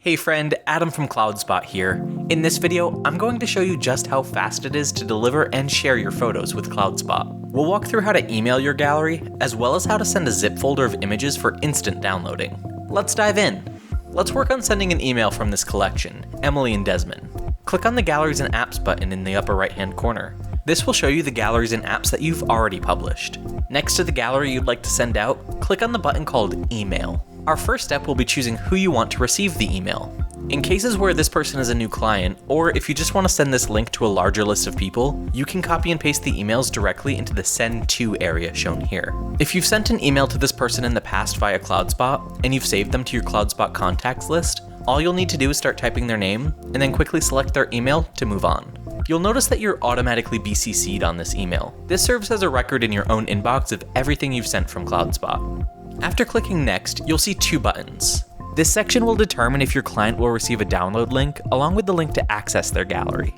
Hey friend, Adam from CloudSpot here. In this video, I'm going to show you just how fast it is to deliver and share your photos with CloudSpot. We'll walk through how to email your gallery, as well as how to send a zip folder of images for instant downloading. Let's dive in. Let's work on sending an email from this collection, Emily and Desmond. Click on the Galleries and Apps button in the upper right-hand corner. This will show you the galleries and apps that you've already published. Next to the gallery you'd like to send out, click on the button called Email. Our first step will be choosing who you want to receive the email. In cases where this person is a new client, or if you just want to send this link to a larger list of people, you can copy and paste the emails directly into the Send To area shown here. If you've sent an email to this person in the past via CloudSpot, and you've saved them to your CloudSpot contacts list, all you'll need to do is start typing their name, and then quickly select their email to move on. You'll notice that you're automatically BCC'd on this email. This serves as a record in your own inbox of everything you've sent from CloudSpot. After clicking Next, you'll see two buttons. This section will determine if your client will receive a download link along with the link to access their gallery.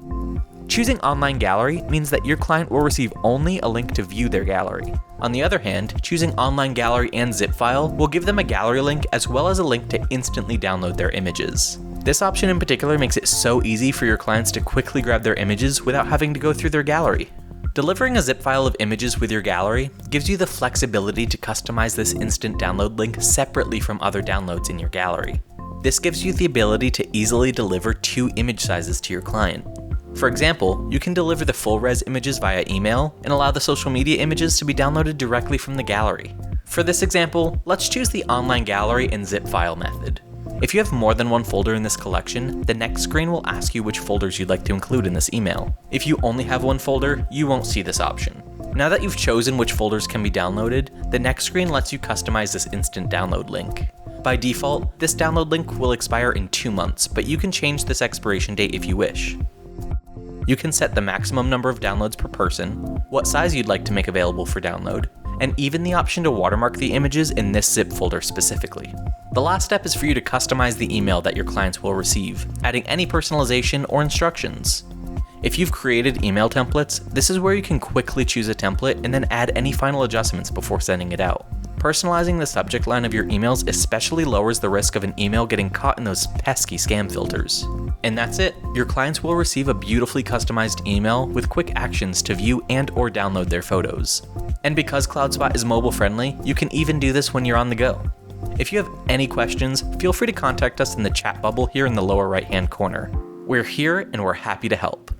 Choosing Online Gallery means that your client will receive only a link to view their gallery. On the other hand, choosing Online Gallery and Zip File will give them a gallery link as well as a link to instantly download their images. This option in particular makes it so easy for your clients to quickly grab their images without having to go through their gallery. Delivering a zip file of images with your gallery gives you the flexibility to customize this instant download link separately from other downloads in your gallery. This gives you the ability to easily deliver two image sizes to your client. For example, you can deliver the full res images via email and allow the social media images to be downloaded directly from the gallery. For this example, let's choose the Online Gallery and Zip File method. If you have more than one folder in this collection, the next screen will ask you which folders you'd like to include in this email. If you only have one folder, you won't see this option. Now that you've chosen which folders can be downloaded, the next screen lets you customize this instant download link. By default, this download link will expire in 2 months, but you can change this expiration date if you wish. You can set the maximum number of downloads per person, what size you'd like to make available for download, and even the option to watermark the images in this zip folder specifically. The last step is for you to customize the email that your clients will receive, adding any personalization or instructions. If you've created email templates, this is where you can quickly choose a template and then add any final adjustments before sending it out. Personalizing the subject line of your emails especially lowers the risk of an email getting caught in those pesky scam filters. And that's it. Your clients will receive a beautifully customized email with quick actions to view and or download their photos. And because CloudSpot is mobile friendly, you can even do this when you're on the go. If you have any questions, feel free to contact us in the chat bubble here in the lower right-hand corner. We're here and we're happy to help.